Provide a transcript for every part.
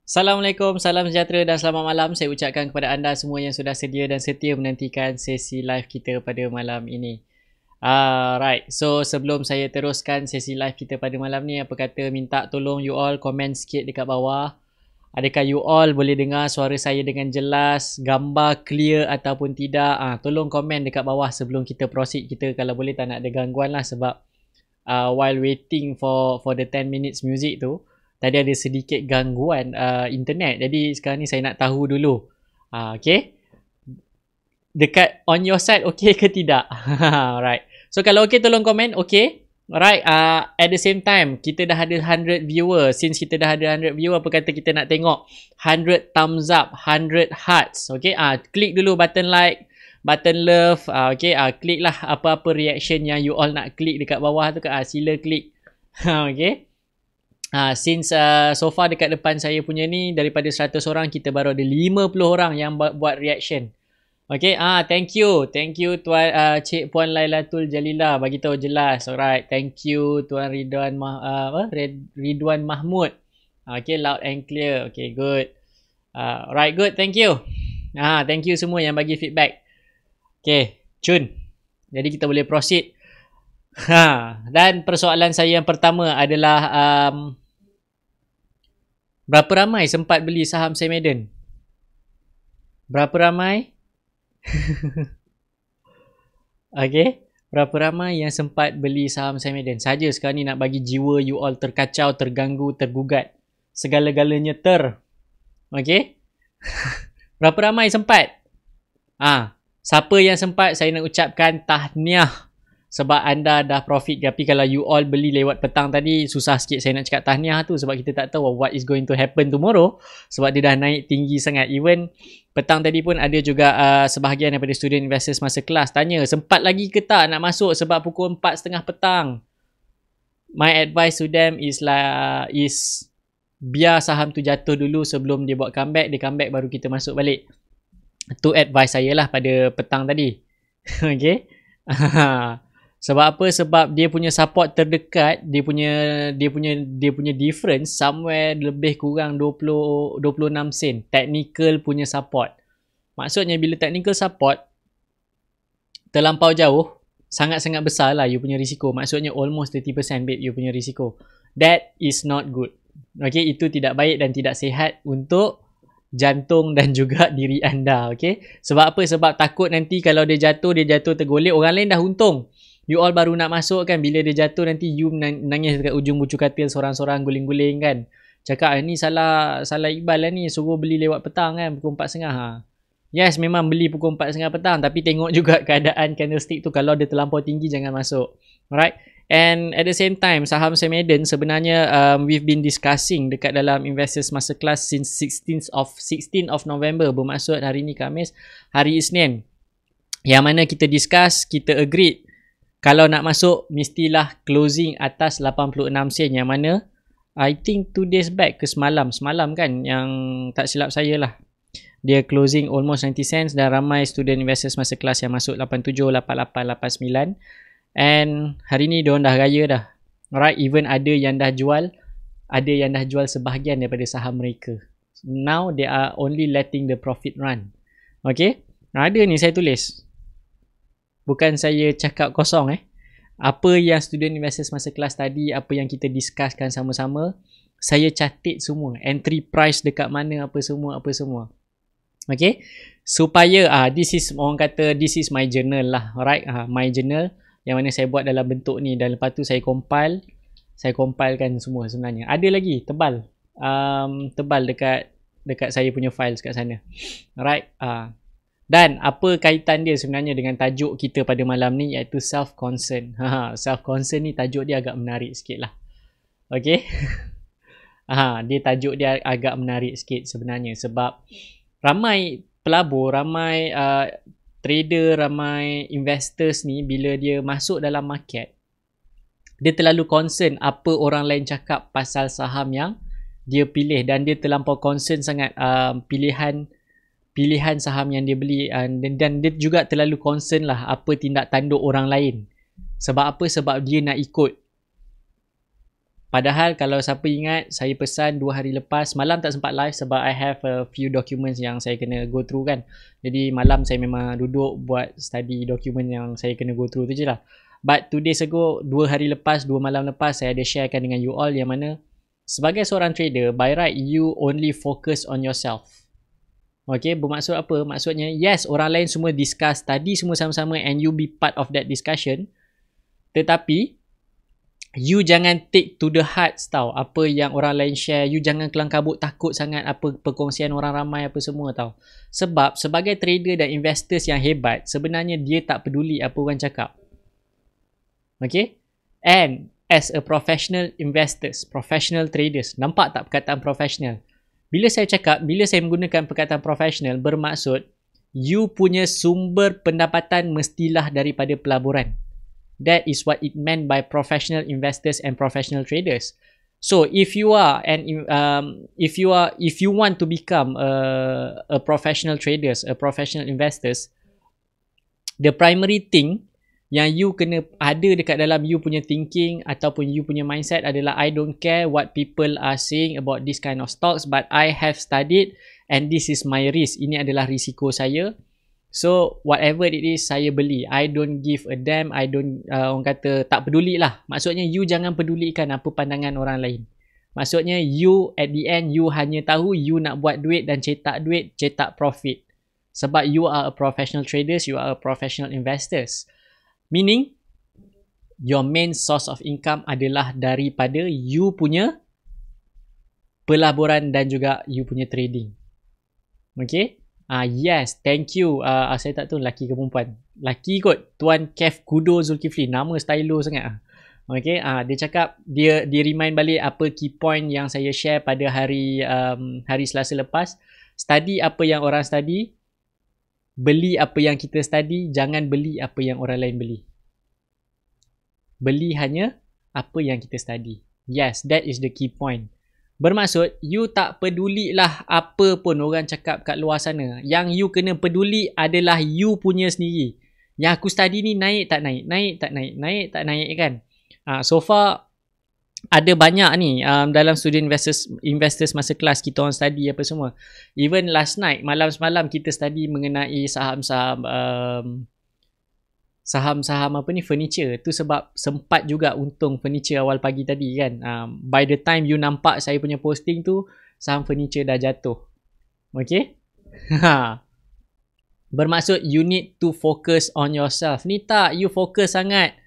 Assalamualaikum, salam sejahtera dan selamat malam. Saya ucapkan kepada anda semua yang sudah sedia dan setia menantikan sesi live kita pada malam ini. Right, so sebelum saya teruskan sesi live kita pada malam ni, apa kata minta tolong you all komen sikit dekat bawah. Adakah you all boleh dengar suara saya dengan jelas, gambar clear ataupun tidak? Tolong komen dekat bawah sebelum kita proceed. Kita kalau boleh tak nak ada gangguan lah, sebab while waiting for the 10 minutes music tu, tadi ada sedikit gangguan internet. Jadi sekarang ni saya nak tahu dulu. Okay. Dekat on your side okay ke tidak? Right. So kalau okay tolong komen okay. Alright. At the same time kita dah ada 100 viewer. Since kita dah ada 100 viewer, apa kata kita nak tengok 100 thumbs up, 100 hearts. Okay. Klik dulu button like, button love. Okay. Klik lah apa-apa reaction yang you all nak klik dekat bawah tu. Sila klik. Okay. Since so far dekat depan saya punya ni, daripada 100 orang kita baru ada 50 orang yang buat reaction. Okay, thank you tuan Cik Puan Lailatul Jalila, bagi tahu jelas. Alright, thank you tuan Ridwan Mahmud. Okay, loud and clear. Okay, good. Right, good, thank you. Thank you semua yang bagi feedback. Okay, cun. Jadi kita boleh proceed. Dan persoalan saya yang pertama adalah berapa ramai sempat beli saham Sam Eden? Berapa ramai? Okay, berapa ramai yang sempat beli saham Sam Eden? Saja sekarang ni nak bagi jiwa you all terkacau, terganggu, tergugat, segala-galanya okay. Berapa ramai sempat? Siapa yang sempat, saya nak ucapkan tahniah, sebab anda dah profit. Tapi kalau you all beli lewat petang tadi, susah sikit saya nak cakap tahniah tu, sebab kita tak tahu what is going to happen tomorrow, sebab dia dah naik tinggi sangat. Even petang tadi pun ada juga sebahagian daripada student investors masa kelas tanya sempat lagi ke tak nak masuk sebab pukul 4.30 petang. My advice to them is biar saham tu jatuh dulu sebelum dia buat comeback. Dia comeback baru kita masuk balik. Tu advice saya lah pada petang tadi. Okay. Sebab apa? Sebab dia punya support terdekat, dia punya difference somewhere lebih kurang 26 sen. Technical punya support. Maksudnya bila technical support terlampau jauh, sangat-sangat besar lah you punya risiko. Maksudnya almost 30% babe you punya risiko. That is not good. Okay, itu tidak baik dan tidak sihat untuk jantung dan juga diri anda. Okay, sebab apa? Sebab takut nanti kalau dia jatuh tergolek, orang lain dah untung. You all baru nak masuk kan, bila dia jatuh nanti you nangis dekat ujung bucu katil sorang-sorang guling-guling kan. Cakap ni salah Iqbal lah ni, suruh beli lewat petang kan pukul 4.30 ha. Yes, memang beli pukul 4.30 petang, tapi tengok juga keadaan candlestick tu, kalau dia terlampau tinggi jangan masuk. Alright. And at the same time, saham Semedan sebenarnya we've been discussing dekat dalam Investors Masterclass since 16th of November, bermaksud hari ni Khamis, hari Isnin. Yang mana kita discuss, kita agreed kalau nak masuk mestilah closing atas 86 sen, yang mana I think 2 days back ke semalam kan, yang tak silap saya lah, dia closing almost 90 cents dan ramai student Investors Masterclass yang masuk 87, 88, 89. And hari ni diorang dah raya dah. Alright, even ada yang dah jual sebahagian daripada saham mereka. Now they are only letting the profit run. Okay, ada ni saya tulis. Bukan saya cakap kosong Apa yang student Investors Masterclass tadi, apa yang kita discusskan sama-sama, saya catat semua. Entry price dekat mana, apa semua. Okay, supaya this is, orang kata this is my journal lah. Alright, my journal yang mana saya buat dalam bentuk ni, dan lepas tu saya compilekan semua sebenarnya. Ada lagi tebal dekat saya punya files kat sana. Alright. Dan apa kaitan dia sebenarnya dengan tajuk kita pada malam ni, iaitu self-concern. Self-concern ni tajuk dia agak menarik sikit lah. Okay. Dia tajuk dia agak menarik sikit sebenarnya, sebab ramai pelabur, ramai trader, ramai investors ni, bila dia masuk dalam market, dia terlalu concern apa orang lain cakap pasal saham yang dia pilih, dan dia terlampau concern sangat pilihan saham yang dia beli, dan dia juga terlalu concern lah apa tindak tanduk orang lain. Sebab apa? Sebab dia nak ikut. Padahal kalau siapa ingat, saya pesan 2 hari lepas, malam tak sempat live sebab I have a few documents yang saya kena go through kan. Jadi malam saya memang duduk buat study dokumen yang saya kena go through tu je lah. But 2 days ago, 2 hari lepas, 2 malam lepas, saya ada sharekan dengan you all yang mana sebagai seorang trader, by right you only focus on yourself. Okay, bermaksud apa? Maksudnya, yes, orang lain semua discuss tadi semua sama-sama and you be part of that discussion. Tetapi, you jangan take to the heart tau apa yang orang lain share. You jangan kelang kabut takut sangat apa perkongsian orang ramai apa semua tau. Sebab, sebagai trader dan investors yang hebat, sebenarnya dia tak peduli apa orang cakap. Okay? And, as a professional investors, professional traders, nampak tak perkataan professional? Bila saya menggunakan perkataan profesional, bermaksud you punya sumber pendapatan mestilah daripada pelaburan. That is what it meant by professional investors and professional traders. So if you want to become a professional traders, a professional investors, the primary thing yang you kena ada dekat dalam you punya thinking ataupun you punya mindset adalah, I don't care what people are saying about this kind of stocks, but I have studied and this is my risk. Ini adalah risiko saya. So whatever it is, saya beli. I don't give a damn. I don't, orang kata tak peduli lah. Maksudnya you jangan pedulikan apa pandangan orang lain. Maksudnya you at the end, you hanya tahu you nak buat duit dan cetak duit, cetak profit. Sebab you are a professional traders, you are a professional investors. Meaning, your main source of income adalah daripada you punya pelaburan dan juga you punya trading. Okay? Yes, thank you. Saya tak tahu lelaki ke perempuan. Lelaki kot. Tuan Kev Kudo Zulkifli. Nama stylo sangat. Okay? Dia cakap, dia remind balik apa key point yang saya share pada hari Selasa lepas. Study apa yang orang study. Beli apa yang kita study, jangan beli apa yang orang lain beli. Beli hanya apa yang kita study. Yes, that is the key point. Bermaksud, you tak pedulilah apa pun orang cakap kat luar sana. Yang you kena peduli adalah you punya sendiri. Yang aku study ni naik tak naik, naik tak naik, naik tak naik kan. So far ada banyak ni dalam student investors masa kelas kita orang study apa semua. Even last night, malam semalam kita study mengenai saham-saham apa ni, furniture. Tu sebab sempat juga untung furniture awal pagi tadi kan. By the time you nampak saya punya posting tu, saham furniture dah jatuh. Okay? Bermaksud you need to focus on yourself. Ni tak, you fokus sangat.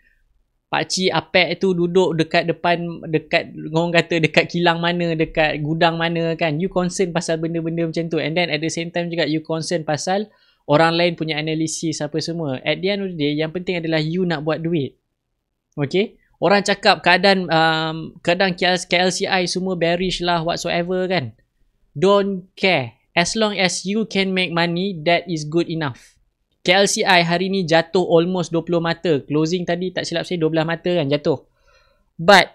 Pakcik Apek tu duduk dekat depan, dekat orang kata dekat kilang mana, dekat gudang mana kan. You concern pasal benda-benda macam tu. And then at the same time juga you concern pasal orang lain punya analisis apa semua. At the end of the day, yang penting adalah you nak buat duit. Okay? Orang cakap keadaan KLCI semua bearish lah whatsoever kan. Don't care. As long as you can make money, that is good enough. KLCI hari ni jatuh almost 20 mata. Closing tadi tak silap saya 12 mata kan jatuh. But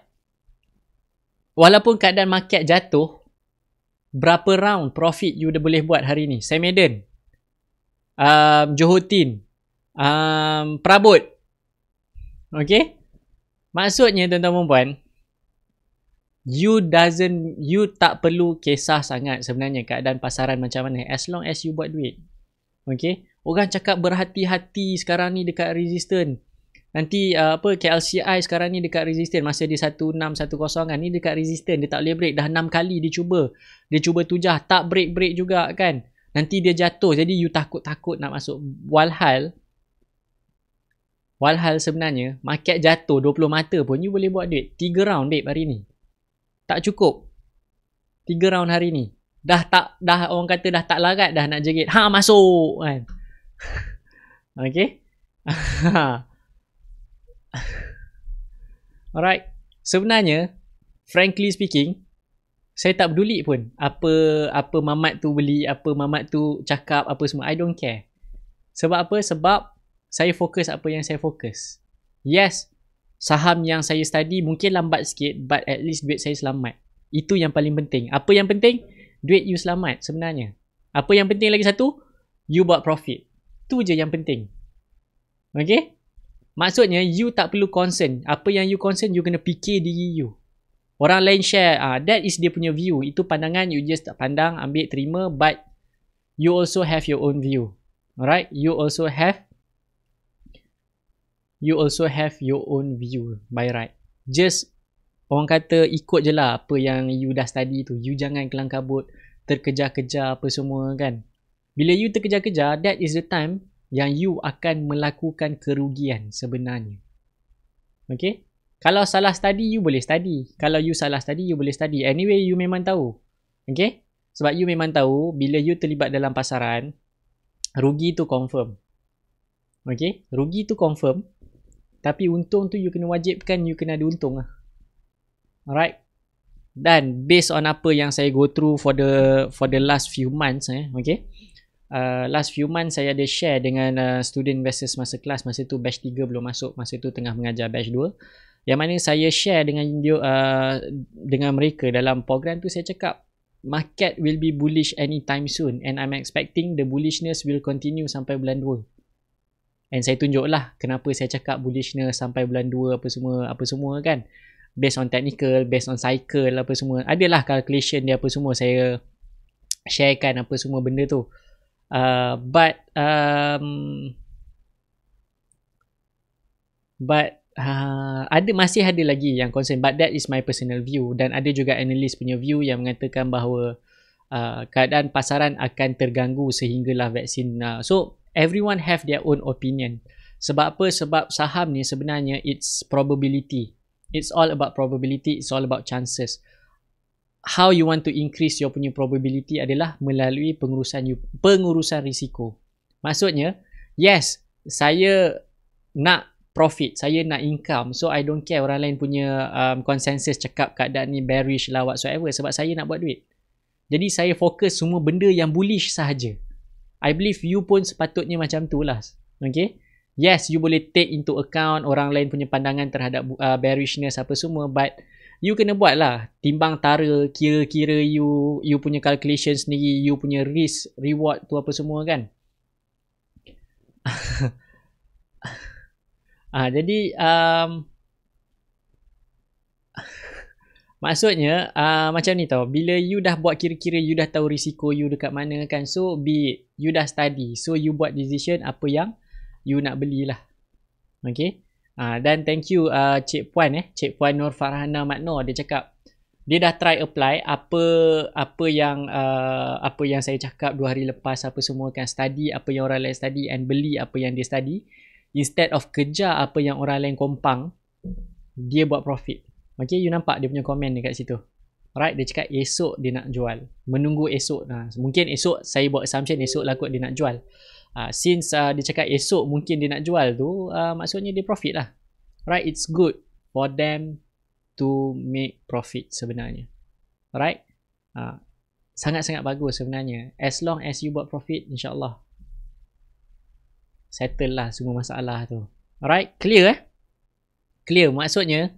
walaupun keadaan market jatuh, berapa round profit you dah boleh buat hari ni? Sam Eden, Johor Tin, Prabot. Okay? Maksudnya tuan-tuan dan puan, you tak perlu kisah sangat sebenarnya keadaan pasaran macam mana, as long as you buat duit. Okay? Orang cakap berhati-hati sekarang ni dekat resistance. Nanti KLCI sekarang ni dekat resistance. Masa dia 1610 kan, ni dekat resistance. Dia tak boleh break. Dah 6 kali dia cuba. Dia cuba tujah. Tak break juga kan. Nanti dia jatuh. Jadi you takut-takut nak masuk. Walhal sebenarnya, market jatuh 20 mata pun you boleh buat duit. 3 round babe hari ni. Tak cukup. 3 round hari ni. Dah orang kata dah tak larat dah nak jerit. Masuk kan. Okay. Alright. Sebenarnya, frankly speaking, saya tak peduli pun apa mamat tu beli, apa mamat tu cakap, apa semua. I don't care. Sebab apa? Sebab saya fokus apa yang saya fokus. Yes, saham yang saya study mungkin lambat sikit, but at least duit saya selamat. Itu yang paling penting. Apa yang penting? Duit you selamat sebenarnya. Apa yang penting lagi satu? You buat profit. Tu je yang penting. Okay? Maksudnya, you tak perlu concern. Apa yang you concern, you kena fikir diri you. Orang lain share, that is dia punya view. Itu pandangan, you just tak pandang, ambil, terima. But, you also have your own view. Alright? You also have your own view by right. Just, orang kata, ikut je lah apa yang you dah study tu. You jangan kelang kabut, terkejar-kejar apa semua kan. Bila you terkejar-kejar, that is the time yang you akan melakukan kerugian sebenarnya. Okay? Kalau salah study, you boleh study. Kalau you salah study, you boleh study. Anyway, you memang tahu. Okay? Sebab you memang tahu, bila you terlibat dalam pasaran, rugi tu confirm. Okay? Rugi tu confirm. Tapi untung tu you kena wajibkan, you kena ada untung lah. Alright? Dan based on apa yang saya go through for the last few months, okay? Last few months saya ada share dengan student investors masa kelas. Masa tu batch 3 belum masuk. Masa tu tengah mengajar batch 2. Yang mana saya share dengan mereka dalam program tu. Saya cakap market will be bullish anytime soon, and I'm expecting the bullishness will continue sampai bulan 2. And saya tunjuk lah kenapa saya cakap bullishness sampai bulan 2 apa semua kan. Based on technical, based on cycle apa semua. Adalah calculation dia apa semua. Saya sharekan apa semua benda tu. But masih ada lagi yang concern, but that is my personal view. Dan ada juga analis punya view yang mengatakan bahawa keadaan pasaran akan terganggu sehinggalah vaksin. So everyone have their own opinion. Sebab apa? Sebab saham ni sebenarnya it's probability. It's all about probability, it's all about chances. How you want to increase your punya probability adalah melalui pengurusan risiko. Maksudnya, yes, saya nak profit, saya nak income. So, I don't care orang lain punya consensus cakap keadaan ni bearish lah whatsoever. Sebab saya nak buat duit. Jadi, saya fokus semua benda yang bullish sahaja. I believe you pun sepatutnya macam tu lah. Okay? Yes, you boleh take into account orang lain punya pandangan terhadap bearishness apa semua. But, you kena buat lah timbang tara, kira-kira you punya calculation sendiri, you punya risk reward tu apa semua kan. Jadi maksudnya macam ni tau. Bila you dah buat kira-kira, you dah tahu risiko you dekat mana kan. So be it, you dah study. So you buat decision apa yang you nak belilah. Okay. Dan thank you Cik Puan Cik Puan Nur Farhana Maknor. Dia cakap dia dah try apply apa yang saya cakap 2 hari lepas, apa semua kan, study apa yang orang lain study and beli apa yang dia study, instead of kejar apa yang orang lain kompang, dia buat profit. Okay, you nampak dia punya komen dekat situ. Alright, dia cakap esok dia nak jual. Menunggu esok. Mungkin esok, saya buat assumption esok lah kot dia nak jual. Since dia cakap esok mungkin dia nak jual tu, maksudnya dia profit lah. Right, it's good for them to make profit sebenarnya. Alright, sangat-sangat bagus sebenarnya. As long as you buat profit, insyaAllah settle lah semua masalah tu. Alright, clear Clear, maksudnya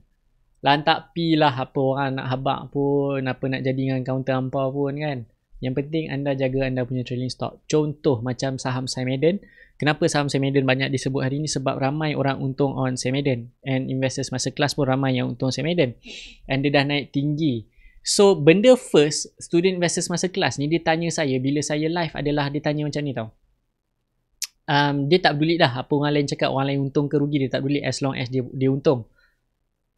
lantak pi lah apa orang nak habak pun, apa nak jadi dengan counter hampa pun kan. Yang penting anda jaga anda punya trailing stop. Contoh macam saham Simeden. Kenapa saham Simeden banyak disebut hari ni? Sebab ramai orang untung on Simeden. And investors masa kelas pun ramai yang untung Simeden. And dia dah naik tinggi. So benda first, student investors masa kelas ni dia tanya saya, bila saya live adalah dia tanya macam ni tau. Dia tak peduli dah apa orang lain cakap, orang lain untung ke rugi, dia tak peduli as long as dia untung.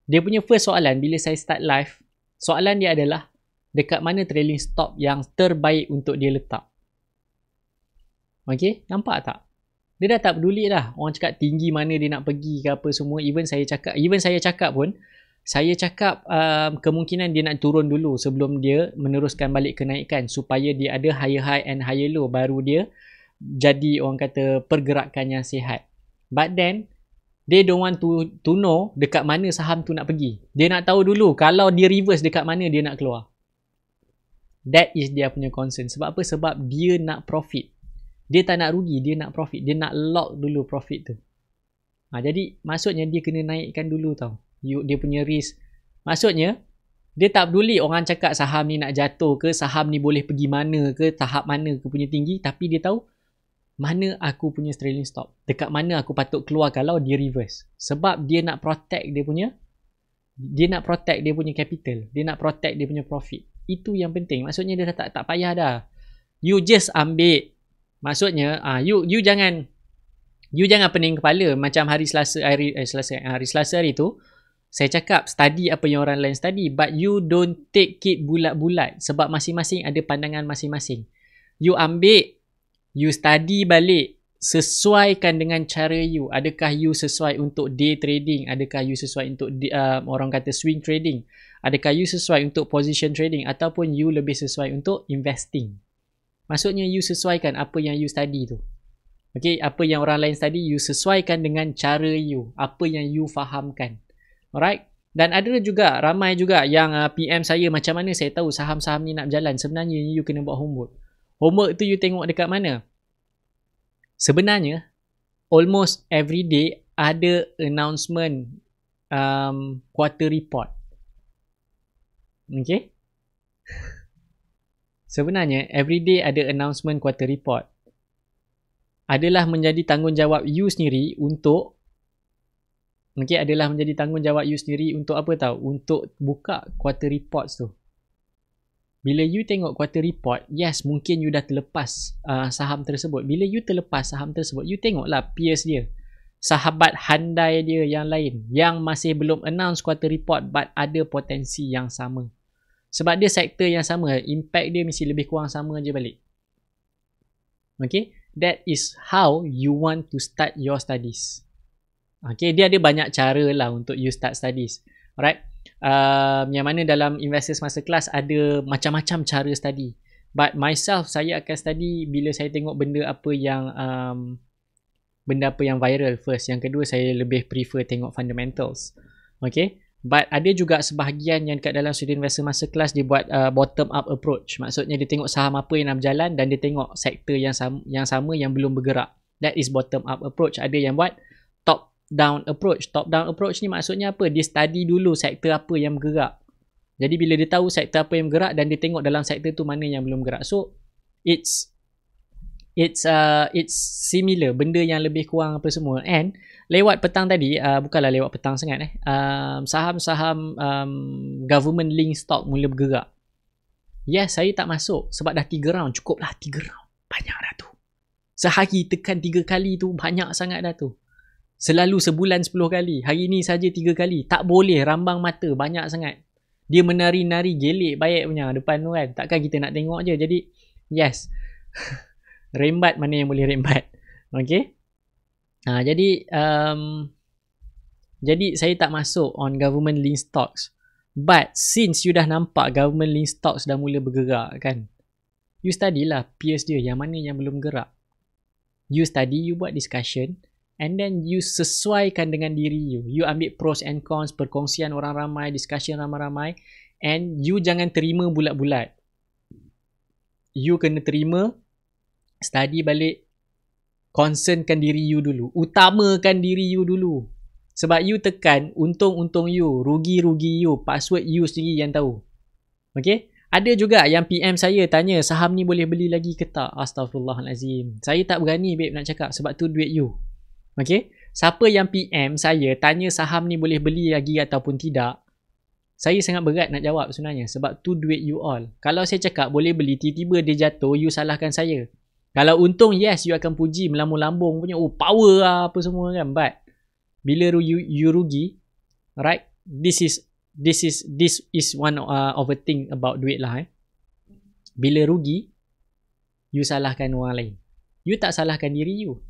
Dia punya first soalan bila saya start live, soalan dia adalah dekat mana trailing stop yang terbaik untuk dia letak. Okay, nampak tak? Dia dah tak peduli dah orang cakap tinggi mana dia nak pergi ke apa semua. Even saya cakap pun, saya cakap kemungkinan dia nak turun dulu sebelum dia meneruskan balik kenaikan, supaya dia ada higher high and higher low, baru dia jadi orang kata pergerakan yang sihat. But then they don't want to know dekat mana saham tu nak pergi. Dia nak tahu dulu kalau dia reverse dekat mana dia nak keluar. That is dia punya concern. Sebab apa? Sebab dia nak profit. Dia tak nak rugi, dia nak profit. Dia nak lock dulu profit tu. Jadi maksudnya dia kena naikkan dulu tau. Dia punya risk. Maksudnya dia tak peduli orang cakap saham ni nak jatuh ke, saham ni boleh pergi mana ke, tahap mana ke punya tinggi, tapi dia tahu mana aku punya trailing stop, dekat mana aku patut keluar kalau dia reverse. Sebab dia nak protect dia punya capital, dia nak protect dia punya profit. Itu yang penting. Maksudnya dia dah tak payah dah. You just ambil. Maksudnya you jangan pening kepala macam hari Selasa hari tu saya cakap study apa yang orang lain study, but you don't take it bulat-bulat sebab masing-masing ada pandangan masing-masing. You ambil, you study balik, sesuaikan dengan cara you. Adakah you sesuai untuk day trading? Adakah you sesuai untuk orang kata swing trading? Adakah you sesuai untuk position trading? Ataupun you lebih sesuai untuk investing? Maksudnya you sesuaikan apa yang you study tu. Okay, apa yang orang lain study, you sesuaikan dengan cara you, apa yang you fahamkan. Alright? Dan ada juga, ramai juga yang PM saya, macam mana saya tahu saham-saham ni nak berjalan. Sebenarnya you kena buat homework. Homework tu you tengok dekat mana? Sebenarnya almost every day ada announcement quarter report. Okay? Sebenarnya every day ada announcement quarter report. Adalah menjadi tanggungjawab you sendiri untuk apa tahu? Untuk buka quarter reports tu. Bila you tengok quarter report, yes, mungkin you dah terlepas saham tersebut. Bila you terlepas saham tersebut, you tengoklah peers dia, sahabat handai dia yang lain, yang masih belum announce quarter report but ada potensi yang sama. Sebab dia sektor yang sama, impact dia mesti lebih kurang sama je balik. Okay, that is how you want to start your studies. Okay, dia ada banyak cara lah untuk you start studies. Alright. Yang mana dalam investors masa kelas ada macam-macam cara study. But myself, saya akan study bila saya tengok benda apa yang viral first. Yang kedua, saya lebih prefer tengok fundamentals. Okay. But ada juga sebahagian yang kat dalam student investor masa kelas dia buat bottom up approach. Maksudnya dia tengok saham apa yang nak berjalan dan dia tengok sektor yang sama yang belum bergerak. That is bottom up approach. Ada yang buat top down approach. Top down approach ni maksudnya apa? Dia study dulu sektor apa yang bergerak. Jadi bila dia tahu sektor apa yang bergerak dan dia tengok dalam sektor tu mana yang belum bergerak. So it's it's similar, benda yang lebih kurang apa semua. And lewat petang tadi, bukanlah lewat petang sangat saham-saham government link stock mula bergerak. Yes, saya tak masuk sebab dah 3 round. Cukup lah 3 round. Banyak dah tu. Sehari tekan 3 kali tu banyak sangat dah tu. Selalu sebulan 10 kali. Hari ni saja 3 kali. Tak boleh rambang mata. Banyak sangat. Dia menari-nari gelik baik punya depan tu kan. Takkan kita nak tengok je. Jadi yes. Rembat mana yang boleh rembat. Okay. Jadi saya tak masuk on government link stocks. But since you dah nampak government link stocks dah mula bergerak kan, you study lah peers dia yang mana yang belum gerak. You study, you buat discussion, and then you sesuaikan dengan diri you. You ambil pros and cons, perkongsian orang ramai, discussion ramai-ramai, and you jangan terima bulat-bulat. You kena terima, study balik, concernkan diri you dulu, utamakan diri you dulu. Sebab you tekan, untung-untung you, rugi-rugi you, password you sendiri yang tahu. Okay? Ada juga yang PM saya tanya, saham ni boleh beli lagi ke tak? Astaghfirullahalazim. Saya tak berani babe nak cakap sebab tu duit you. Okay? Siapa yang PM saya tanya saham ni boleh beli lagi ataupun tidak, saya sangat berat nak jawab sebenarnya sebab tu duit you all. Kalau saya cakap boleh beli, tiba-tiba dia jatuh, you salahkan saya. Kalau untung, yes, you akan puji melambung-lambung punya, oh power lah apa semua kan. But bila you rugi, right? This is one of a thing about duit lah. Bila rugi, you salahkan orang lain. You tak salahkan diri you.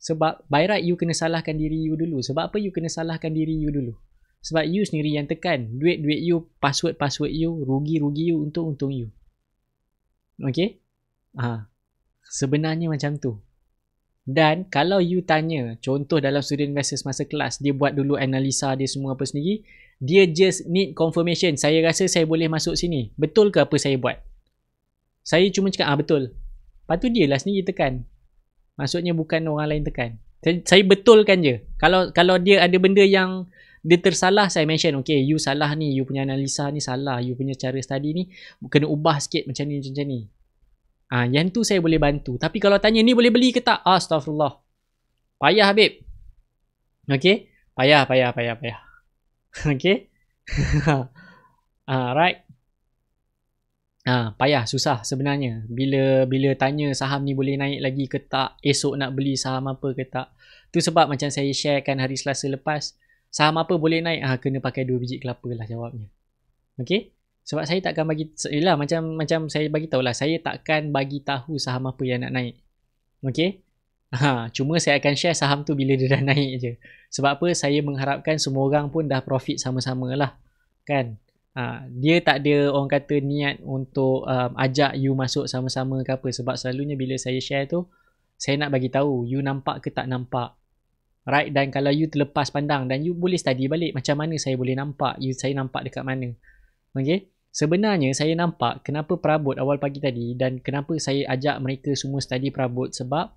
Sebab by right you kena salahkan diri you dulu. Sebab apa you kena salahkan diri you dulu? Sebab you sendiri yang tekan. Duit you, password you, rugi you, untung you. Okay? Sebenarnya macam tu. Dan kalau you tanya, contoh dalam student investors masa kelas, dia buat dulu analisa dia semua apa sendiri, dia just need confirmation, saya rasa saya boleh masuk sini, betul ke apa saya buat? Saya cuma cakap betul. Lepas tu dia lah sendiri tekan. Maksudnya bukan orang lain tekan. Saya betulkan je. Kalau dia ada benda yang dia tersalah, saya mention, okay, you salah ni, you punya analisa ni salah, you punya cara study ni kena ubah sikit macam ni. Yang tu saya boleh bantu. Tapi kalau tanya ni boleh beli ke tak? Astagfirullah. Payah babe. Okay? Payah. Okay? Right? Payah, susah sebenarnya. Bila tanya saham ni boleh naik lagi ke tak, esok nak beli saham apa ke tak. Tu sebab macam saya sharekan hari Selasa lepas, saham apa boleh naik? Kena pakai 2 biji kelapa lah jawabnya. Okay? Sebab saya takkan bagi, yelah macam saya bagi tahu lah, saya takkan bagi tahu saham apa yang nak naik. Okay? Cuma saya akan share saham tu bila dia dah naik je. Sebab apa? Saya mengharapkan semua orang pun dah profit sama-sama lah. Kan? Dia tak ada orang kata niat untuk ajak you masuk sama-sama ke apa. Sebab selalunya bila saya share tu, saya nak bagi tahu you nampak ke tak nampak. Right? Dan kalau you terlepas pandang dan you boleh study balik macam mana saya boleh nampak, saya nampak dekat mana. Okay? Sebenarnya saya nampak kenapa perabot awal pagi tadi dan kenapa saya ajak mereka semua study perabot, sebab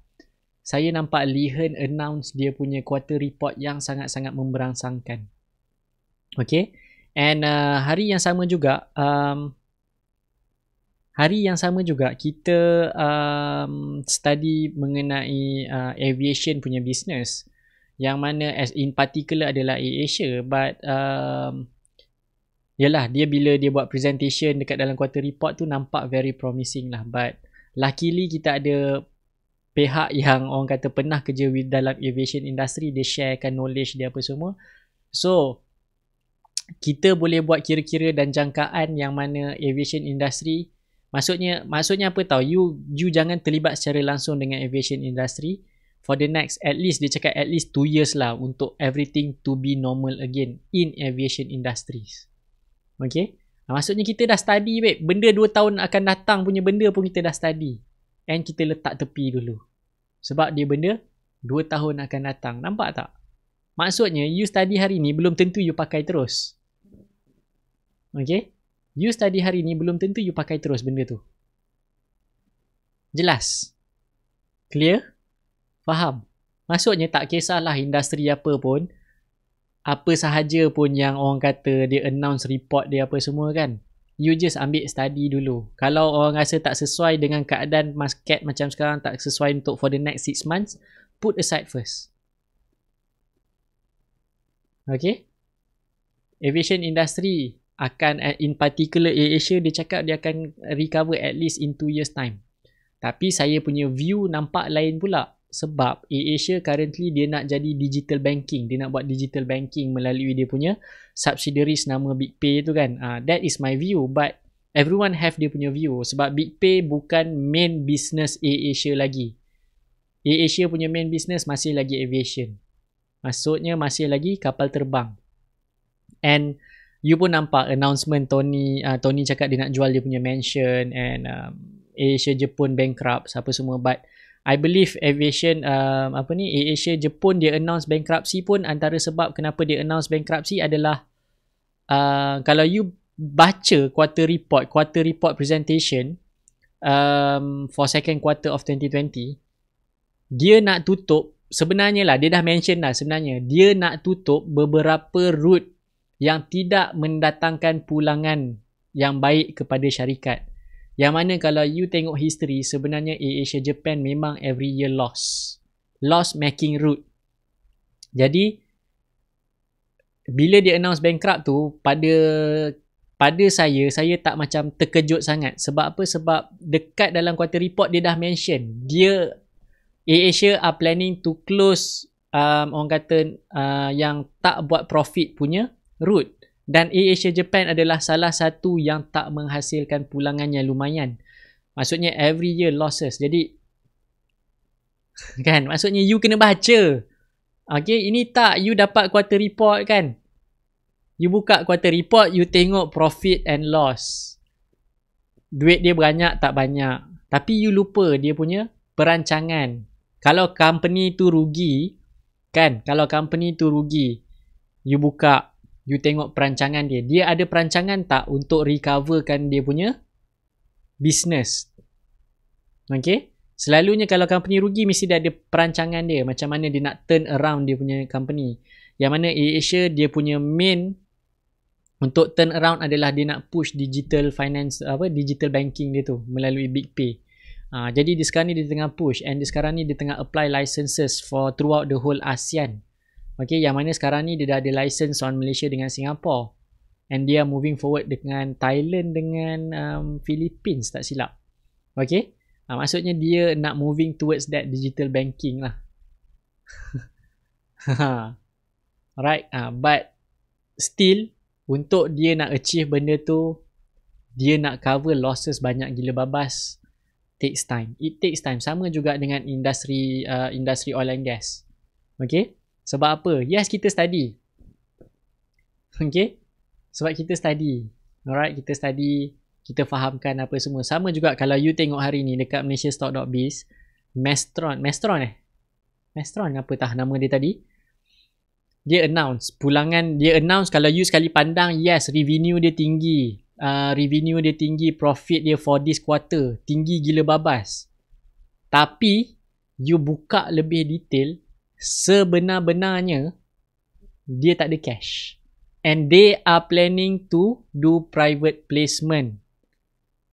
saya nampak Lihen announce dia punya quarter report yang sangat-sangat memberangsangkan. Okay? And hari yang sama juga kita study mengenai aviation punya business, yang mana as in particular adalah AirAsia. But yalah, bila dia buat presentation dekat dalam quarter report tu nampak very promising lah. But luckily kita ada pihak yang orang kata pernah kerja dalam aviation industry, dia sharekan knowledge dia apa semua. So kita boleh buat kira-kira dan jangkaan yang mana aviation industry, maksudnya apa tahu, you jangan terlibat secara langsung dengan aviation industry for the next, at least dia cakap at least 2 years lah, untuk everything to be normal again in aviation industries. Okay? Maksudnya kita dah study babe, benda 2 tahun akan datang punya benda pun kita dah study, and kita letak tepi dulu sebab dia benda 2 tahun akan datang. Nampak tak? Maksudnya you study hari ni belum tentu you pakai terus. Okay? You study hari ni belum tentu you pakai terus benda tu. Jelas? Clear? Faham? Maksudnya tak kisahlah industri apa pun, apa sahaja pun yang orang kata dia announce report dia apa semua kan, you just ambil study dulu. Kalau orang rasa tak sesuai dengan keadaan market macam sekarang, tak sesuai untuk for the next 6 months, put aside first. Okay? Aviation industry akan, in particular AirAsia, dia cakap dia akan recover at least in 2 years time. Tapi saya punya view nampak lain pula. Sebab AirAsia currently dia nak jadi digital banking. Dia nak buat digital banking melalui dia punya subsidiaries nama BigPay tu kan. That is my view. But everyone have dia punya view. Sebab BigPay bukan main business AirAsia lagi. AirAsia punya main business masih lagi aviation. Maksudnya masih lagi kapal terbang. And you pun nampak announcement Tony cakap dia nak jual dia punya mansion. And AirAsia Jepun bankrupt apa semua. But I believe aviation AirAsia Jepun dia announce bankruptcy pun antara sebab kenapa dia announce bankruptcy adalah kalau you baca quarter report presentation for second quarter of 2020, dia nak tutup, sebenarnya lah dia dah mention lah, sebenarnya dia nak tutup beberapa route yang tidak mendatangkan pulangan yang baik kepada syarikat. Yang mana kalau you tengok history, sebenarnya AirAsia Japan memang every year loss making route. Jadi bila dia announce bankrupt tu, pada saya tak macam terkejut sangat. Sebab apa? Sebab dekat dalam quarter report dia dah mention, dia AirAsia are planning to close orang kata yang tak buat profit punya route. Dan AirAsia Japan adalah salah satu yang tak menghasilkan pulangannya lumayan. Maksudnya every year losses. Jadi kan, maksudnya you kena baca. Okay, ini tak you dapat quarter report kan. You buka quarter report, you tengok profit and loss. Duit dia banyak tak banyak. Tapi you lupa dia punya perancangan. Kalau company tu rugi, kan, kalau company tu rugi, you buka, you tengok perancangan dia. Dia ada perancangan tak untuk recoverkan dia punya business? Okay? Selalunya kalau company rugi, mesti dia ada perancangan dia. Macam mana dia nak turn around dia punya company. Yang mana AirAsia, dia punya main untuk turn around adalah dia nak push digital finance, digital banking dia tu melalui BigPay. Jadi dia sekarang ni dia tengah push, and dia sekarang ni dia tengah apply licenses for throughout the whole ASEAN. Okay, yang mana sekarang ni dia dah ada license on Malaysia dengan Singapore. And dia moving forward dengan Thailand dengan Philippines tak silap. Okay, maksudnya dia nak moving towards that digital banking lah. Alright, but still untuk dia nak achieve benda tu, dia nak cover losses banyak gila babas, takes time. It takes time. Sama juga dengan industri oil and gas. Okay, sebab apa? Yes, kita study. Okay, sebab kita study. Alright, kita study, kita fahamkan apa semua. Sama juga kalau you tengok hari ni dekat malaysiastock.biz, Mestron apa tah nama dia tadi, dia announce pulangan, dia announce kalau you sekali pandang, yes, revenue dia tinggi, profit dia for this quarter tinggi gila babas. Tapi you buka lebih detail, sebenar-benarnya dia tak ada cash, and they are planning to do private placement.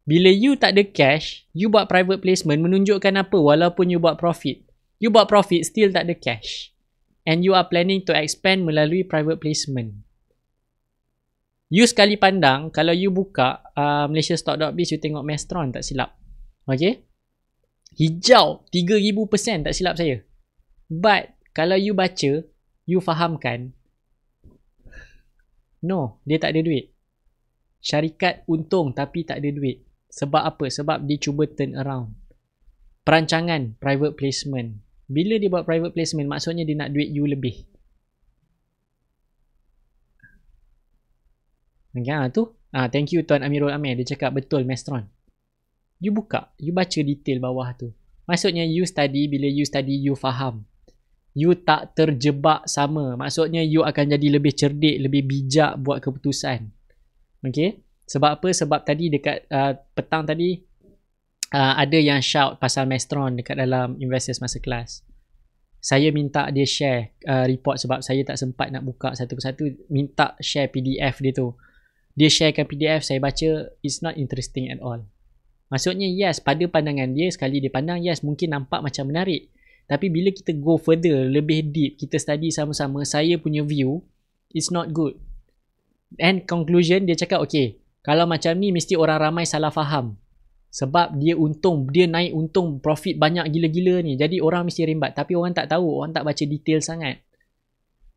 Bila you tak ada cash, you buat private placement menunjukkan apa? Walaupun you buat profit still tak ada cash, and you are planning to expand melalui private placement. You sekali pandang, kalau you buka malaysiastock.biz, you tengok Mestron tak silap. Okay, hijau 3000% tak silap saya. But kalau you baca, you fahamkan, no, dia tak ada duit. Syarikat untung tapi tak ada duit. Sebab apa? Sebab dia cuba turn around. Perancangan private placement. Bila dia buat private placement, maksudnya dia nak duit you lebih. Tu. Thank you Tuan Amirul Amir. Dia cakap betul Mestron. You buka, you baca detail bawah tu. Maksudnya you study, bila you study, you faham. You tak terjebak sama. Maksudnya you akan jadi lebih cerdik, lebih bijak buat keputusan. Okay? Sebab apa? Sebab tadi dekat petang tadi ada yang shout pasal Mestron dekat dalam Investors Masterclass. Saya minta dia share report sebab saya tak sempat nak buka satu persatu. Minta share PDF dia tu. Dia sharekan PDF, saya baca, it's not interesting at all. Maksudnya yes, pada pandangan dia, sekali dia pandang, yes mungkin nampak macam menarik. Tapi bila kita go further, lebih deep, kita study sama-sama, saya punya view, it's not good. And conclusion, dia cakap okay, kalau macam ni mesti orang ramai salah faham. Sebab dia untung, dia naik untung, profit banyak gila-gila ni. Jadi orang mesti rimbat. Tapi orang tak tahu, orang tak baca detail sangat.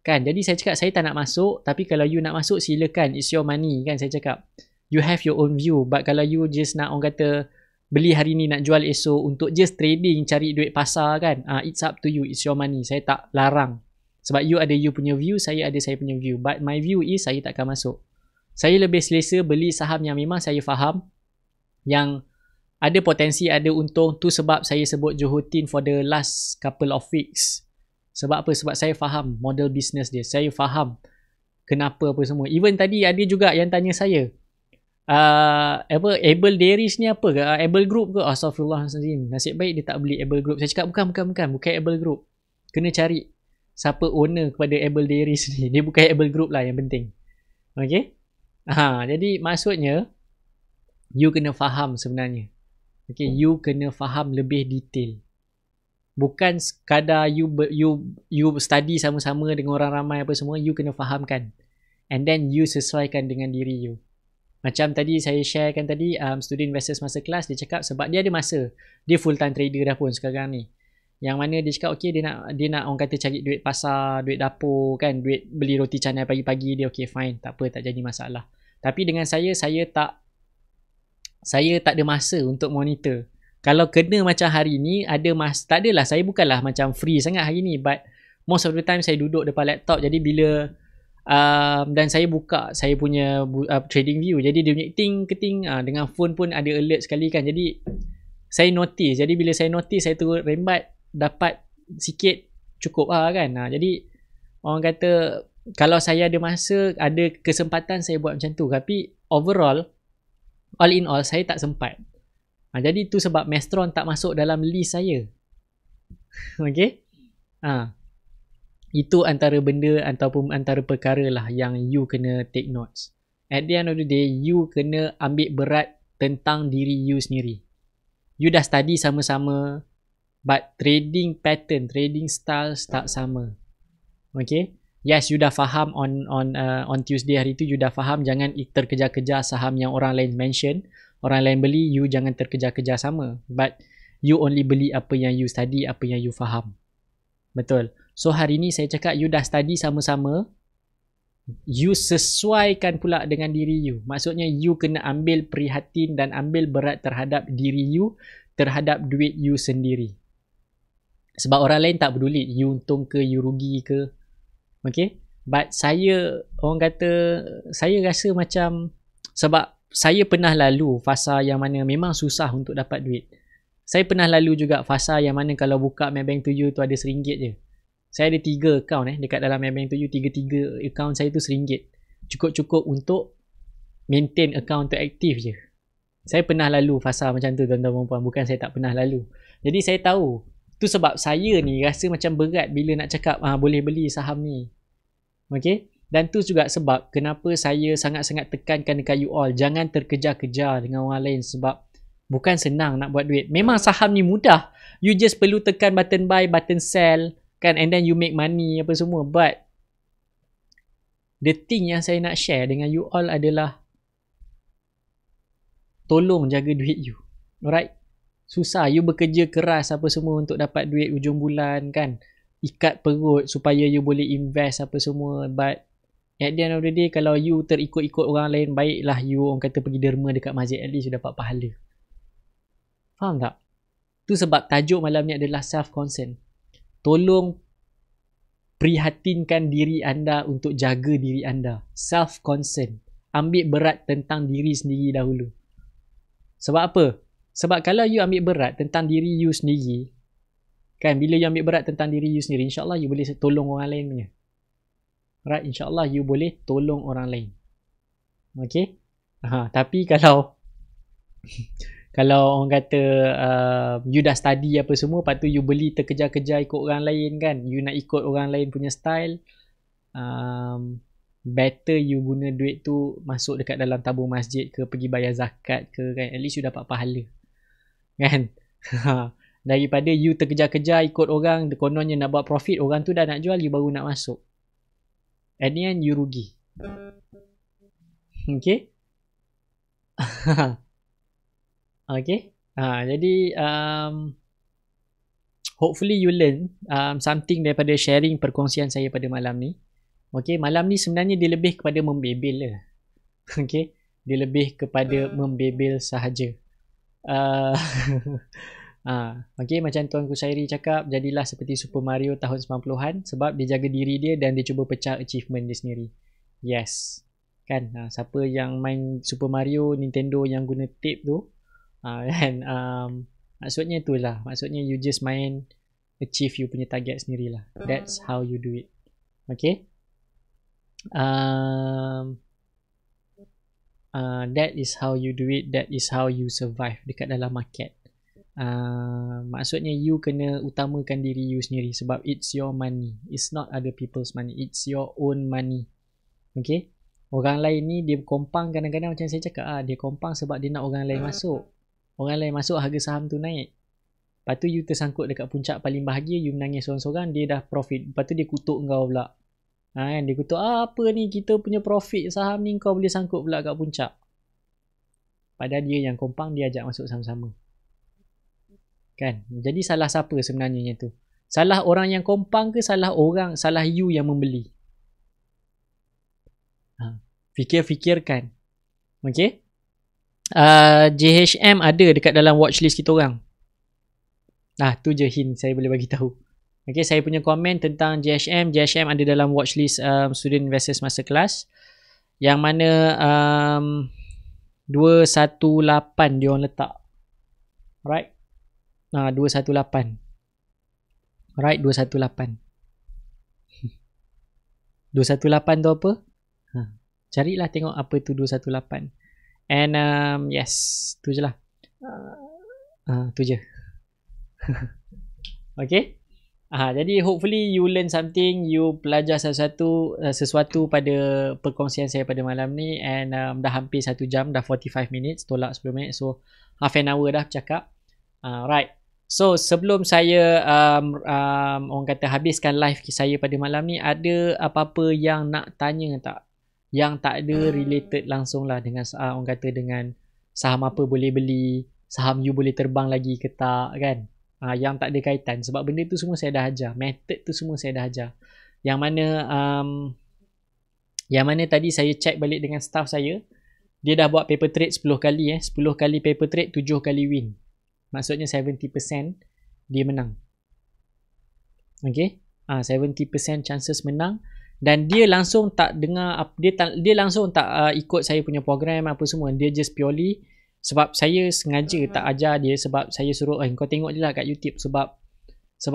Kan, jadi saya cakap saya tak nak masuk, tapi kalau you nak masuk silakan, it's your money kan saya cakap. You have your own view, but kalau you just nak orang kata beli hari ni nak jual esok untuk just trading, cari duit pasar kan, it's up to you, it's your money. Saya tak larang. Sebab you ada you punya view, saya ada saya punya view. But my view is saya takkan masuk. Saya lebih selesa beli saham yang memang saya faham, yang ada potensi, ada untung. Tu sebab saya sebut Johor Tin for the last couple of weeks. Sebab apa? Sebab saya faham model business dia. Saya faham kenapa apa semua. Even tadi ada juga yang tanya saya, Able Dairies ni apa ke? Able Group ke? Astaghfirullahaladzim. Nasib baik dia tak beli Able Group. Saya cakap bukan Able Group. Kena cari siapa owner kepada Able Dairies ni. Dia bukan Able Group lah yang penting. Okay? Jadi maksudnya, you kena faham sebenarnya. Okay, you kena faham lebih detail. Bukan sekadar you study sama-sama dengan orang ramai apa semua, you kena fahamkan. And then you sesuaikan dengan diri you. Macam tadi saya sharekan tadi, Student Investors Masterclass, dia cakap sebab dia ada masa. Dia full time trader dah pun sekarang ni. Yang mana dia cakap okay, dia nak orang kata cari duit pasar, duit dapur kan, duit beli roti canai pagi-pagi, dia okay fine, tak apa, tak jadi masalah. Tapi dengan saya tak ada masa untuk monitor. Kalau kena macam hari ni, tak adalah, saya bukanlah macam free sangat hari ni, but most of the time saya duduk depan laptop, jadi bila dan saya buka saya punya trading view, jadi dia punya ting dengan phone pun ada alert sekali kan, jadi saya notice, jadi bila saya notice, saya turut rembat, dapat sikit cukup lah kan. Jadi orang kata kalau saya ada masa, ada kesempatan, saya buat macam tu. Tapi overall, all in all, saya tak sempat. Jadi tu sebab Mestron tak masuk dalam list saya. Okay? Itu antara benda ataupun antara perkara lah yang you kena take notes. At the end of the day, you kena ambil berat tentang diri you sendiri. You dah study sama-sama, but trading pattern, trading styles tak sama. Okay? Yes, you dah faham on Tuesday hari tu, you dah faham jangan terkejar-kejar saham yang orang lain mention. Orang lain beli, you jangan terkejar-kejar sama. But you only beli apa yang you study, apa yang you faham. Betul. So hari ni saya cakap you dah study sama-sama, you sesuaikan pula dengan diri you. Maksudnya you kena ambil prihatin dan ambil berat terhadap diri you, terhadap duit you sendiri. Sebab orang lain tak peduli you untung ke, you rugi ke. Okay? But saya, orang kata, saya rasa macam, sebab saya pernah lalu fasa yang mana memang susah untuk dapat duit. Saya pernah lalu juga fasa yang mana kalau buka Maybank to you tu ada RM1 je. Saya ada 3 account dekat dalam Maybank to you, 3 account saya tu RM1. Cukup-cukup untuk maintain account tu aktif je. Saya pernah lalu fasa macam tu tuan-tuan dan puan, bukan saya tak pernah lalu. Jadi saya tahu, tu sebab saya ni rasa macam berat bila nak cakap boleh beli saham ni. Okay? Dan tu juga sebab kenapa saya sangat-sangat tekankan dekat you all, jangan terkejar-kejar dengan orang lain, sebab bukan senang nak buat duit. Memang saham ni mudah. You just perlu tekan button buy, button sell kan, and then you make money apa semua. But the thing yang saya nak share dengan you all adalah tolong jaga duit you. Alright? Susah you bekerja keras apa semua untuk dapat duit ujung bulan kan. Ikat perut supaya you boleh invest apa semua, but at the end of the day, kalau you terikut-ikut orang lain, baiklah you orang kata pergi derma dekat masjid, at least you dapat pahala. Faham tak? Tu sebab tajuk malam ni adalah self-concern. Tolong prihatinkan diri anda untuk jaga diri anda. Self-concern. Ambil berat tentang diri sendiri dahulu. Sebab apa? Sebab kalau you ambil berat tentang diri you sendiri, kan, bila you ambil berat tentang diri you sendiri, insyaAllah you boleh tolong orang lain punya. Right, insyaAllah you boleh tolong orang lain. Okay? Tapi kalau orang kata you dah study apa semua, lepas tu you beli terkejar-kejar ikut orang lain kan, you nak ikut orang lain punya style, better you guna duit tu masuk dekat dalam tabung masjid ke, pergi bayar zakat ke kan, at least you dapat pahala kan. Daripada you terkejar-kejar ikut orang, kononnya nak buat profit, orang tu dah nak jual, you baru nak masuk, at the end you rugi. Okay. Okay. Jadi hopefully you learn something daripada sharing perkongsian saya pada malam ni. Okay, malam ni sebenarnya dia lebih kepada membebel lah. Okay, dia lebih kepada membebel sahaja. Okay, macam Tuanku Sairi cakap, jadilah seperti Super Mario tahun 90-an sebab dia jaga diri dia dan dia cuba pecah achievement dia sendiri. Yes. Kan, siapa yang main Super Mario Nintendo yang guna tape tu, kan, maksudnya itulah. Maksudnya you just main achieve you punya target sendirilah. That's how you do it. Okay. That is how you do it. That is how you survive dekat dalam market. Maksudnya you kena utamakan diri you sendiri sebab it's your money. It's not other people's money. It's your own money. Okay. Orang lain ni dia kompang kadang-kadang macam saya cakap, dia kompang sebab dia nak orang lain masuk. Orang lain masuk, harga saham tu naik. Lepas tu you tersangkut dekat puncak paling bahagia, you menangis sorang-sorang, dia dah profit. Lepas tu dia kutuk kau pula. Kan, dia kutuk, apa ni kita punya profit saham ni kau boleh sangkut pula kat puncak. Padahal dia yang kompang, dia ajak masuk sama-sama. Kan? Jadi salah siapa sebenarnya tu? Salah orang yang kompang ke salah you yang membeli? Fikir-fikirkan. Okay? JHM ada dekat dalam watchlist kita orang. Tu je hint saya boleh bagi tahu. Okay, saya punya komen tentang JHM ada dalam watchlist Student Investors Masterclass yang mana 218 dia orang letak. Alright. 218. Alright, 218. 218 tu apa? Carilah tengok apa tu 218. And yes, tu je lah. Tu je. Okay. Jadi hopefully you learn something, you pelajar sesuatu pada perkongsian saya pada malam ni. And dah hampir 1 jam, dah 45 minutes, tolak 10 minit. So half an hour dah bercakap. Right. So sebelum saya orang kata habiskan live saya pada malam ni, ada apa-apa yang nak tanya tak? Yang tak ada related langsung lah dengan orang kata dengan saham apa boleh beli, saham you boleh terbang lagi ke tak kan, yang tak ada kaitan. Sebab benda tu semua saya dah ajar, method tu semua saya dah ajar, yang mana tadi saya check balik dengan staff saya, dia dah buat paper trade 10 kali 10 kali paper trade, 7 kali win, maksudnya 70% dia menang. Okay, 70% chances menang. Dan dia langsung tak dengar, dia langsung tak ikut saya punya program apa semua. Dia just purely sebab saya sengaja tak ajar dia, sebab saya suruh kau tengok je lah kat YouTube. Sebab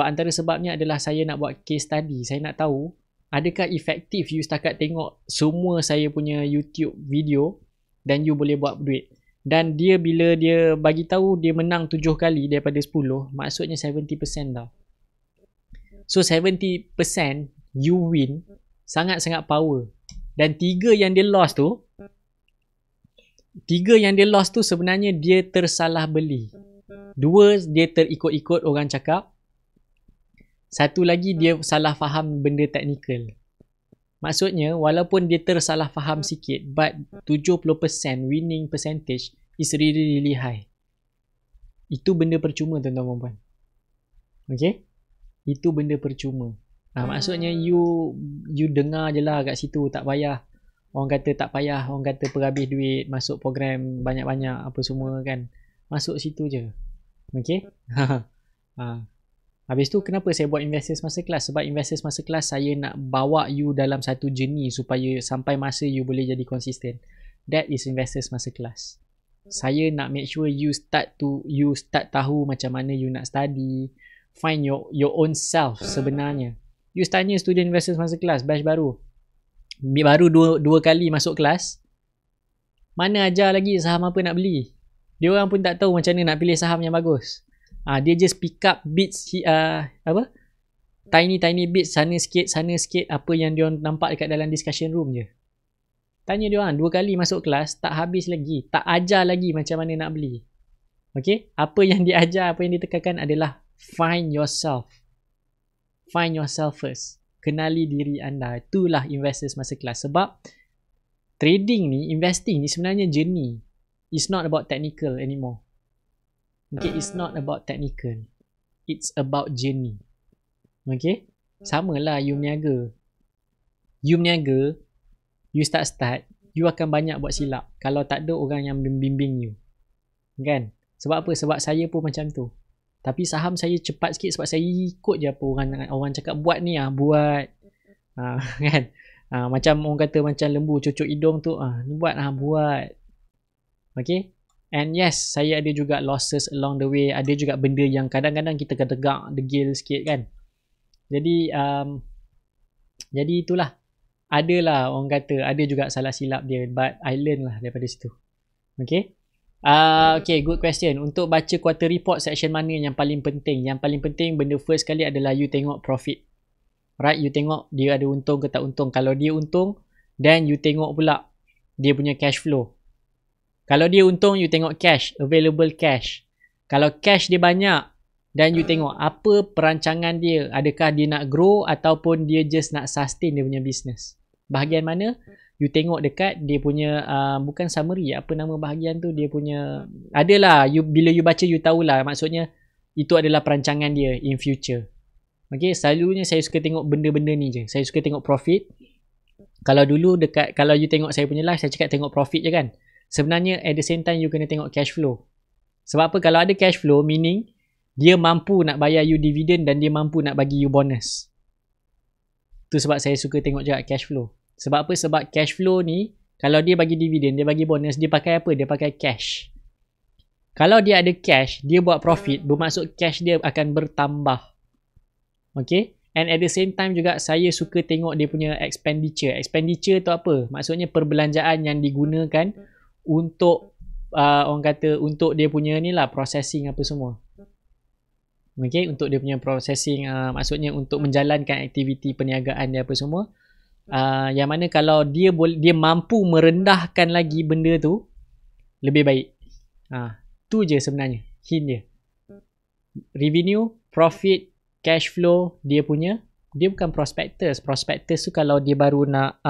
antara sebabnya adalah saya nak buat case study. Saya nak tahu adakah efektif you setakat tengok semua saya punya YouTube video dan you boleh buat duit. Dan dia bila dia bagi tahu dia menang 7 kali daripada 10, maksudnya 70% dah. So 70% you win, sangat-sangat power. Dan 3 yang dia lost tu sebenarnya dia tersalah beli. 2 dia terikut-ikut orang cakap. 1 lagi dia salah faham benda teknikal. Maksudnya walaupun dia tersalah faham sikit, but 70% winning percentage is really really high. Itu benda percuma tuan-tuan dan puan. Okay? Itu benda percuma. Maksudnya you dengar je lah kat situ, tak payah. Orang kata tak payah, orang kata perhabis duit, masuk program banyak-banyak apa semua kan. Masuk situ je. Okay? Habis tu kenapa saya buat Investors Masterclass? Sebab Investors Masterclass saya nak bawa you dalam satu journey supaya sampai masa you boleh jadi konsisten. That is Investors Masterclass. Saya nak make sure you start tahu macam mana you nak study. Find your own self sebenarnya. You tanya Student Investors Masterclass batch baru 2 kali masuk kelas, mana ajar lagi saham apa nak beli. Dia orang pun tak tahu macam mana nak pilih saham yang bagus. Dia just pick up bits tiny bits, sana sikit apa yang dia nampak dekat dalam discussion room je. Tanya dia orang 2 kali masuk kelas, tak habis lagi. Tak ajar lagi macam mana nak beli. Okay? Apa yang diajar, apa yang ditekankan adalah find yourself. Find yourself first. Kenali diri anda. Itulah Investors Masterclass. Sebab trading ni, investing ni sebenarnya journey. It's not about technical anymore. Okay? It's not about technical. It's about journey. Okay? Sama lah you berniaga. You berniaga, you start, you akan banyak buat silap kalau tak ada orang yang membimbing you. Kan? Sebab apa? Sebab saya pun macam tu. Tapi saham saya cepat sikit sebab saya ikut je apa orang cakap buat ni, buat. Kan? Macam orang kata macam lembu cucuk hidung tu, ni buat, buat. Okay? And yes, saya ada juga losses along the way. Ada juga benda yang kadang-kadang kita tegak, degil sikit kan. Jadi itulah. Adalah orang kata, ada juga salah silap dia. But I learn lah daripada situ. Okay. Okay, good question. Untuk baca quarter report section mana yang paling penting? Yang paling penting, benda first kali adalah you tengok profit. Right, you tengok dia ada untung ke tak untung. Kalau dia untung, then you tengok pula dia punya cash flow. Kalau dia untung, you tengok cash, available cash. Kalau cash dia banyak, dan you tengok apa perancangan dia. Adakah dia nak grow ataupun dia just nak sustain dia punya business. Bahagian mana? You tengok dekat dia punya, bukan summary, apa nama bahagian tu, dia punya, adalah, bila you baca you tahulah. Maksudnya, itu adalah perancangan dia in future. Okay, selalunya saya suka tengok benda-benda ni je. Saya suka tengok profit. Kalau dulu dekat, kalau you tengok saya punya live, saya cakap tengok profit je kan. Sebenarnya at the same time you kena tengok cash flow. Sebab apa? Kalau ada cash flow, meaning dia mampu nak bayar you dividend dan dia mampu nak bagi you bonus. Tu sebab saya suka tengok juga cash flow. Sebab apa? Sebab cash flow ni, kalau dia bagi dividend, dia bagi bonus, dia pakai apa? Dia pakai cash. Kalau dia ada cash, dia buat profit, bermaksud cash dia akan bertambah. Okay? And at the same time juga, saya suka tengok dia punya expenditure. Expenditure tu apa? Maksudnya perbelanjaan yang digunakan untuk, orang kata, untuk dia punya ni lah, processing apa semua. Okay? Untuk dia punya processing, maksudnya untuk menjalankan aktiviti perniagaan dia apa semua. Yang mana kalau dia mampu merendahkan lagi benda tu, lebih baik. Tu je sebenarnya hint dia. Revenue, profit, cash flow dia punya, dia bukan prospectus. Prospectus tu kalau dia baru nak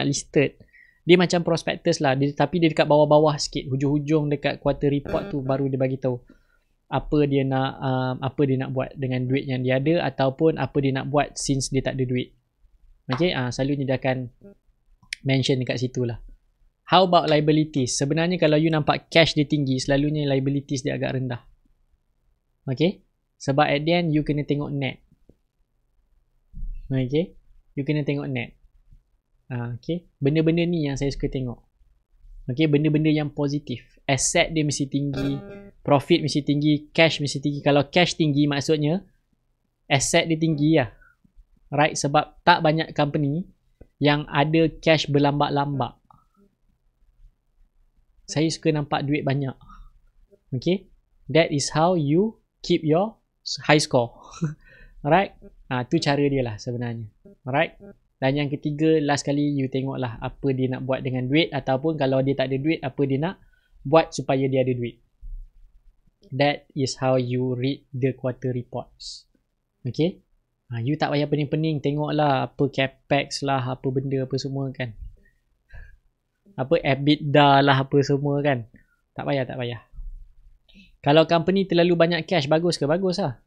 listed, dia macam prospectus lah, tapi dia dekat bawah-bawah sikit, hujung-hujung dekat quarter report tu baru dia bagi tahu apa dia nak buat dengan duit yang dia ada, ataupun apa dia nak buat since dia tak ada duit. Okay, selalunya dia akan mention dekat situ lah. How about liabilities? Sebenarnya kalau you nampak cash dia tinggi, selalunya liabilities dia agak rendah. Okay, sebab at the end you kena tengok net. Okay, you kena tengok net. Okay, benda-benda ni yang saya suka tengok. Okay, benda-benda yang positif. Asset dia mesti tinggi, profit mesti tinggi, cash mesti tinggi. Kalau cash tinggi maksudnya asset dia tinggi lah. Right, sebab tak banyak company yang ada cash berlambak-lambak. Saya suka nampak duit banyak. Okay, that is how you keep your high score. Alright, tu cara dia lah sebenarnya. Alright, dan yang ketiga, last kali you tengoklah apa dia nak buat dengan duit, ataupun kalau dia tak ada duit, apa dia nak buat supaya dia ada duit. That is how you read the quarter reports. Okay, you tak payah pening-pening tengoklah apa capex lah, apa benda apa semua kan, apa EBITDA lah apa semua kan. Tak payah. Kalau company terlalu banyak cash, bagus ke? Bagus lah.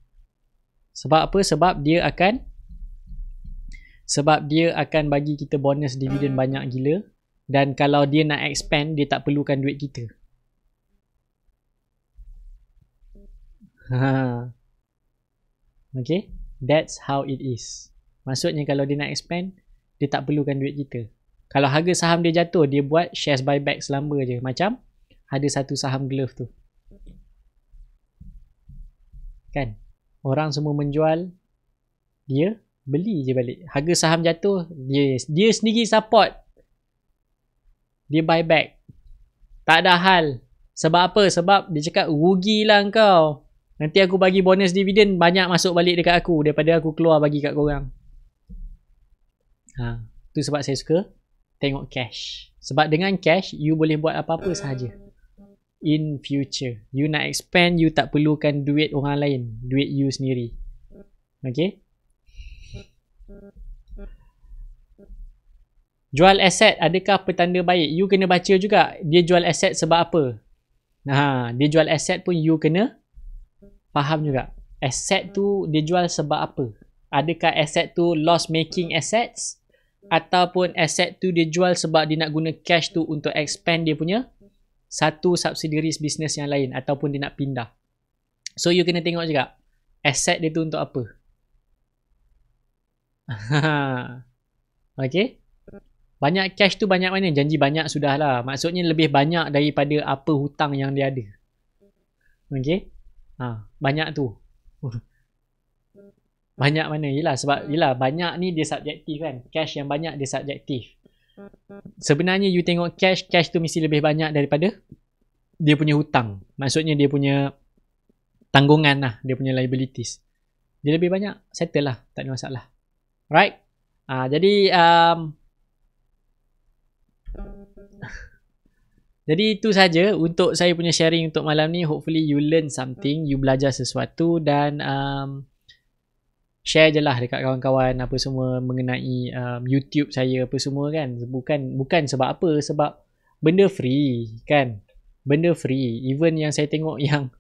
Sebab apa? Sebab dia akan bagi kita bonus dividen banyak gila. Dan kalau dia nak expand, dia tak perlukan duit kita. Okay, that's how it is. Maksudnya kalau dia nak expand, dia tak perlukan duit kita. Kalau harga saham dia jatuh, dia buat shares buyback selamba je. Macam ada satu saham glove tu. Kan? Orang semua menjual, dia beli je balik. Harga saham jatuh, dia sendiri support. Dia buyback. Tak ada hal. Sebab apa? Sebab dia cakap, rugilah kau. Nanti aku bagi bonus dividen banyak masuk balik dekat aku daripada aku keluar bagi kat korang. Tu sebab saya suka tengok cash. Sebab dengan cash, you boleh buat apa-apa sahaja. In future. You nak expand, you tak perlukan duit orang lain. Duit you sendiri. Okay? Jual aset, adakah petanda baik? You kena baca juga. Dia jual aset sebab apa? Dia jual aset pun you kena faham juga. Aset tu dia jual sebab apa? Adakah aset tu loss making assets? Ataupun aset tu dia jual sebab dia nak guna cash tu untuk expand dia punya satu subsidiaries business yang lain. Ataupun dia nak pindah. So you kena tengok juga. Aset dia tu untuk apa? Okay? Banyak cash tu banyak mana? Janji banyak sudah lah. Maksudnya lebih banyak daripada apa hutang yang dia ada. Okay? Banyak tu. Banyak mana? Yelah, sebab banyak ni dia subjektif kan. Cash yang banyak dia subjektif. Sebenarnya you tengok cash tu mesti lebih banyak daripada dia punya hutang. Maksudnya dia punya tanggungan lah. Dia punya liabilities. Dia lebih banyak. Settle lah. Tak ada masalah. Right? Jadi itu saja untuk saya punya sharing untuk malam ni. Hopefully you learn something, you belajar sesuatu dan share je lah dekat kawan-kawan apa semua mengenai YouTube saya apa semua kan. Bukan sebab apa, sebab benda free kan. Benda free. Even yang saya tengok yang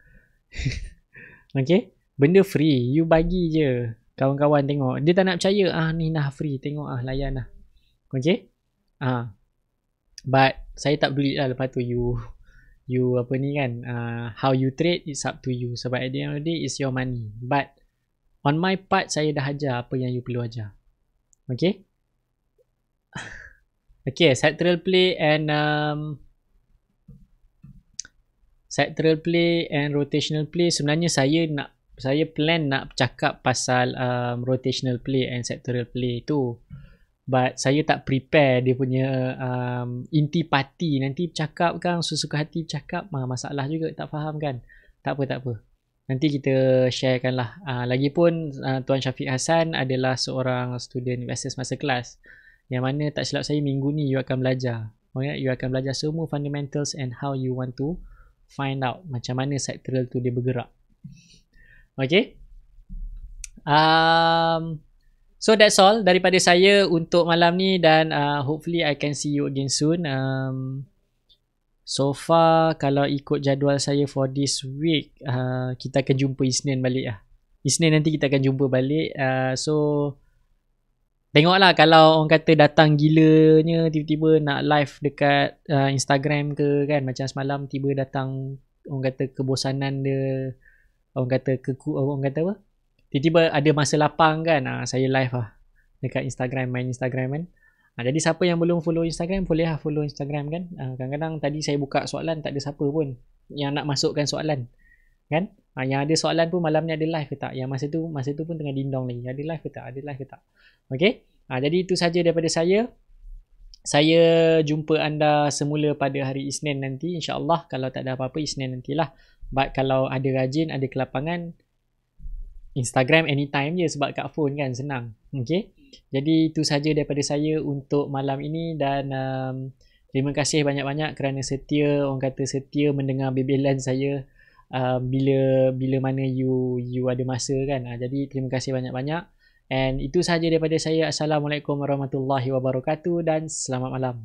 okay, benda free, you bagi je kawan-kawan tengok. Dia tak nak percaya, ni dah free, tengok layan lah. Okay? But saya tak peduli lah lepas tu you apa ni kan, how you trade it's up to you. Sebab at the end of the day it's your money. But on my part saya dah ajar apa yang you perlu ajar. Okay? Okay, sectoral play and rotational play. Sebenarnya saya plan nak cakap pasal rotational play and sectoral play tu. But saya tak prepare dia punya inti parti. Nanti bercakap kan, sesuka hati bercakap, masalah juga, tak faham kan. Tak apa. Nanti kita sharekan lah. Lagipun Tuan Syafiq Hassan adalah seorang student USS Masterclass. Yang mana tak silap saya minggu ni you akan belajar. You akan belajar semua fundamentals and how you want to find out macam mana sectoral tu dia bergerak. Okay? So that's all daripada saya untuk malam ni dan hopefully I can see you again soon. So far kalau ikut jadual saya for this week, kita akan jumpa Isnin balik lah. Isnin nanti kita akan jumpa balik. So tengoklah kalau orang kata datang gilanya tiba-tiba nak live dekat Instagram ke kan, macam semalam tiba datang orang kata kebosanan dia, orang kata apa, tiba-tiba ada masa lapang kan, saya live lah dekat Instagram, main Instagram kan. Jadi siapa yang belum follow Instagram, boleh lah follow Instagram kan. Kadang-kadang tadi saya buka soalan tak ada siapa pun yang nak masukkan soalan kan. Yang ada soalan pun malam ni ada live ke tak, yang masa tu pun tengah dindong lagi, ada live ke tak. Okay, jadi itu saja daripada saya. Saya jumpa anda semula pada hari Isnin nanti insyaAllah. Kalau tak ada apa-apa Isnin nantilah. But kalau ada rajin, ada kelapangan, Instagram anytime je sebab kat phone kan, senang. Okay, jadi itu saja daripada saya untuk malam ini dan terima kasih banyak-banyak kerana setia, orang kata setia mendengar bebelan saya bila mana you ada masa kan. Jadi terima kasih banyak-banyak and itu saja daripada saya. Assalamualaikum warahmatullahi wabarakatuh dan selamat malam.